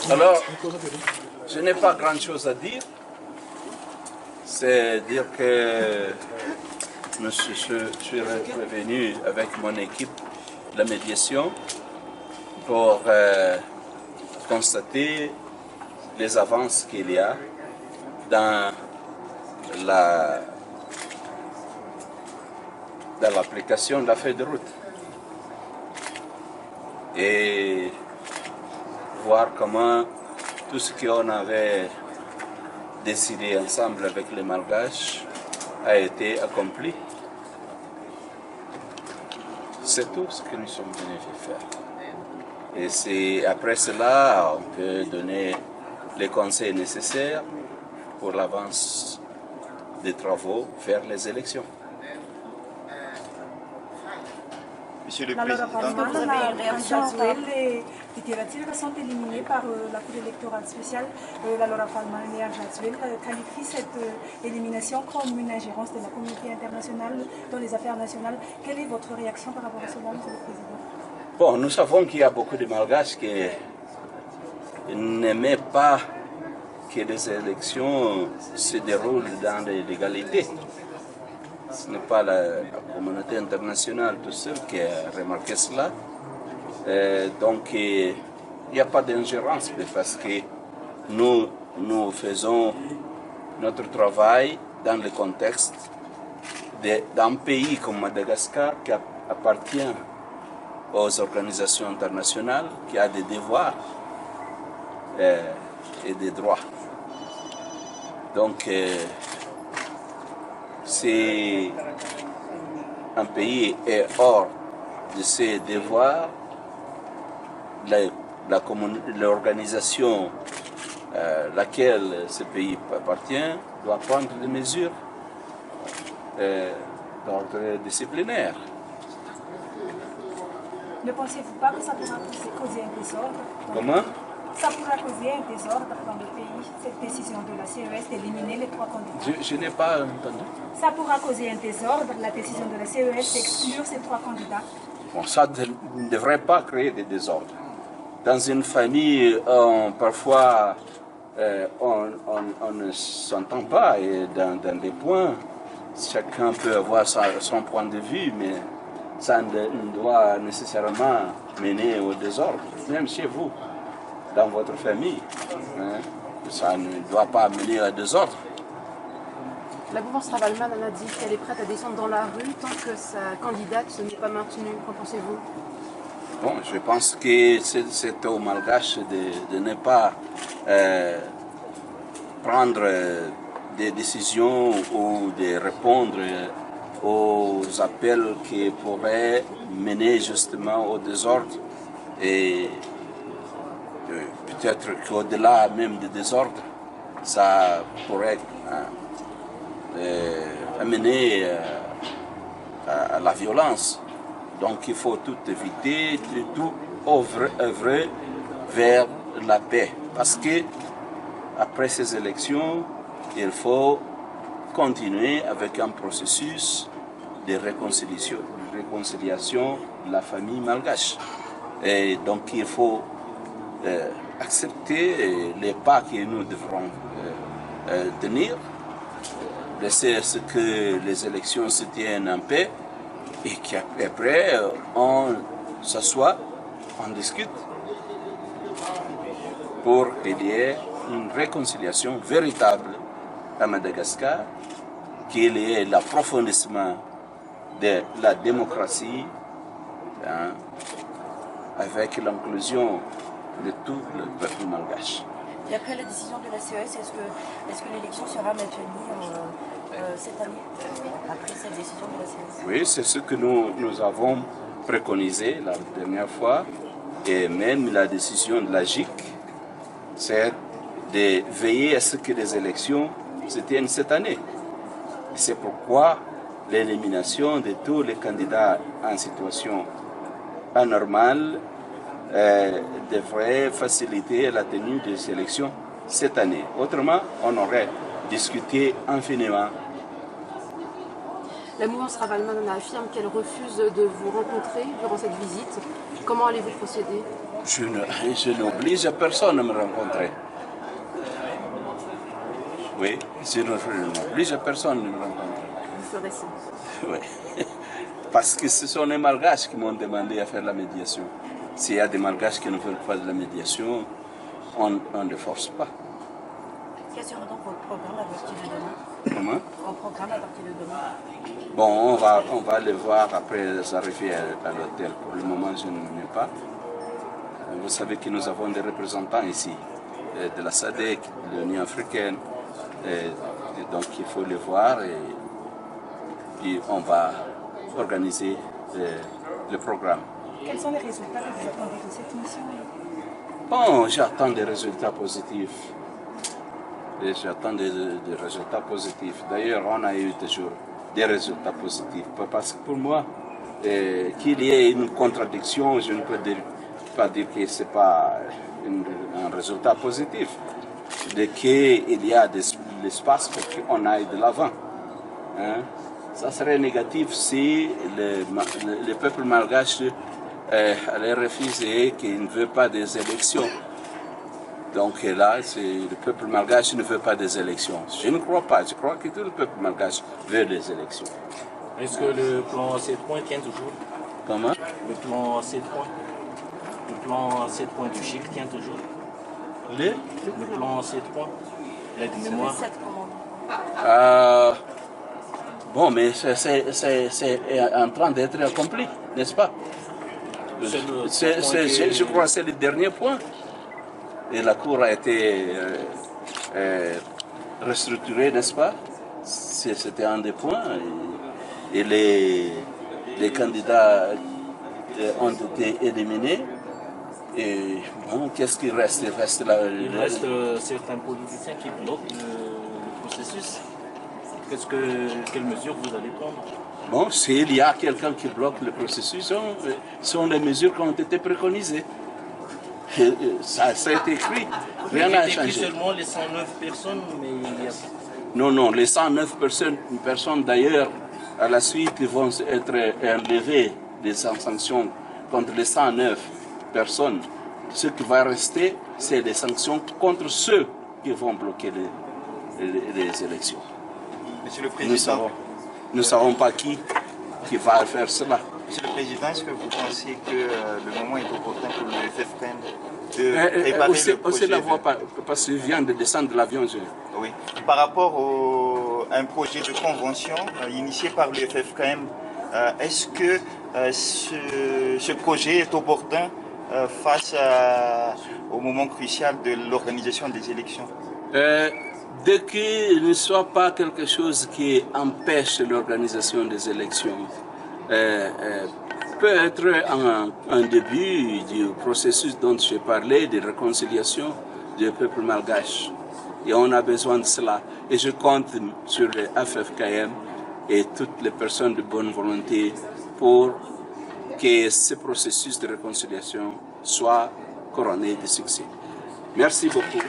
Alors, je n'ai pas grand-chose à dire. C'est dire que je suis revenu avec mon équipe de la médiation pour constater les avances qu'il y a dans l'application de la feuille de route et voir comment tout ce qu'on avait décidé ensemble avec les Malgaches a été accompli. C'est tout ce que nous sommes venus faire. Et c'est après cela on peut donner les conseils nécessaires pour l'avance des travaux vers les élections. Monsieur le Président, vous avez une réaction les thématiques sont éliminées par la Cour électorale spéciale. La Laura Falman et Arjatswell qualifie cette élimination comme une ingérence de la communauté internationale dans les affaires nationales. Quelle est votre réaction par rapport à cela, Monsieur le Président? Bon, nous savons qu'il y a beaucoup de Malgaches qui n'aimaient pas que les élections se déroulent dans l'égalité. Ce n'est pas la communauté internationale tout seul qui a remarqué cela. Donc il n'y a pas d'ingérence parce que nous faisons notre travail dans le contexte d'un pays comme Madagascar qui appartient aux organisations internationales, qui a des devoirs et des droits. Donc si un pays est hors de ses devoirs, l'organisation à laquelle ce pays appartient doit prendre des mesures d'ordre disciplinaire. Ne pensez-vous pas que ça pourra causer un désordre? Comment? Ça pourra causer un désordre dans le pays, cette décision de la CES d'éliminer les 3 candidats. Je n'ai pas entendu. Ça pourra causer un désordre, la décision de la CES d'exclure ces 3 candidats. Bon, ça ne devrait pas créer des désordres. Dans une famille, parfois, on ne s'entend pas et dans des points, chacun peut avoir son point de vue, mais ça ne doit nécessairement mener au désordre, même chez vous, dans votre famille. Hein, ça ne doit pas mener au désordre. La mouvance Ravalman a dit qu'elle est prête à descendre dans la rue tant que sa candidate n'est pas maintenue. Qu'en pensez-vous? Bon, je pense que c'est aux Malgaches de ne pas prendre des décisions ou de répondre aux appels qui pourraient mener justement au désordre et peut-être qu'au-delà même du désordre, ça pourrait amener à la violence. Donc il faut tout éviter, tout œuvrer vers la paix. Parce que après ces élections, il faut continuer avec un processus de réconciliation de la famille malgache. Et donc il faut accepter les pas que nous devrons tenir, laisser ce que les élections se tiennent en paix et qu'après on s'assoit, on discute pour qu'il y ait une réconciliation véritable à Madagascar, qu'il y ait l'approfondissement de la démocratie hein, avec l'inclusion de tout le peuple malgache. Et après la décision de la CES, est-ce que l'élection sera maintenue cette année, après cette décision de la CES? Oui, c'est ce que nous avons préconisé la dernière fois, et même la décision de la GIC, c'est de veiller à ce que les élections se tiennent cette année. C'est pourquoi l'élimination de tous les candidats en situation anormale devrait faciliter la tenue des élections cette année. Autrement, on aurait discuté infiniment. La mouvance Ravalman affirme qu'elle refuse de vous rencontrer durant cette visite. Comment allez-vous procéder? Je n'oblige personne à me rencontrer. Oui, je n'oblige personne à me rencontrer. Vous ferez ça. Oui. Parce que ce sont les Malgaches qui m'ont demandé à faire la médiation. S'il y a des Malgaches qui ne veulent pas de la médiation, on ne force pas. Quel sera donc votre programme à partir de demain? Comment? Votre programme à partir de demain? Bon, on va le voir après arriver à l'hôtel. Pour le moment, je n'en ai pas. Vous savez que nous avons des représentants ici, de la SADC, de l'Union africaine. Et donc, il faut les voir et puis on va organiser le programme. Quels sont les résultats que vous attendez de cette mission? Bon, j'attends des résultats positifs. J'attends des résultats positifs. D'ailleurs, on a eu toujours des résultats positifs. Parce que pour moi, qu'il y ait une contradiction, je ne peux pas dire que ce n'est pas un résultat positif. Qu'il y a de l'espace pour qu'on aille de l'avant. Hein? Ça serait négatif si le peuple malgache allait refuser qu'il ne veut pas des élections. Donc là, le peuple malgache ne veut pas des élections. Je ne crois pas. Je crois que tout le peuple malgache veut des élections. Est-ce que le plan 7 points tient toujours? Comment? Le plan 7 points. Le plan 7 points du GIC tient toujours? Le plan 7 points. L'aide mémoire. Bon, mais c'est en train d'être accompli, n'est-ce pas? Je crois que c'est le dernier point. Et la Cour a été restructurée, n'est-ce pas? C'était un des points. Et les candidats ont été éliminés. Et bon, qu'est-ce qui reste? Il reste certains politiciens qui bloquent le processus. Quelles mesures vous allez prendre? Bon, s'il y a quelqu'un qui bloque le processus, ce sont les mesures qui ont été préconisées. Ça a été écrit, rien n'a changé. Seulement les 109 personnes, mais il y a... Non, les 109 personnes d'ailleurs, à la suite, vont être enlevées des sanctions contre les 109 personnes. Ce qui va rester, c'est des sanctions contre ceux qui vont bloquer les élections. Monsieur le Président, nous ne savons pas qui va faire cela. Monsieur le Président, est-ce que vous pensez que le moment est opportun pour le FFKM de préparer le projet la voie parce que je viens de descendre de l'avion. Oui. Par rapport à un projet de convention initié par le FFKM, est-ce que ce projet est opportun face au moment crucial de l'organisation des élections? Dès qu'il ne soit pas quelque chose qui empêche l'organisation des élections, peut être un début du processus dont j'ai parlé, de réconciliation du peuple malgache. Et on a besoin de cela. Et je compte sur le FFKM et toutes les personnes de bonne volonté pour que ce processus de réconciliation soit couronné de succès. Merci beaucoup.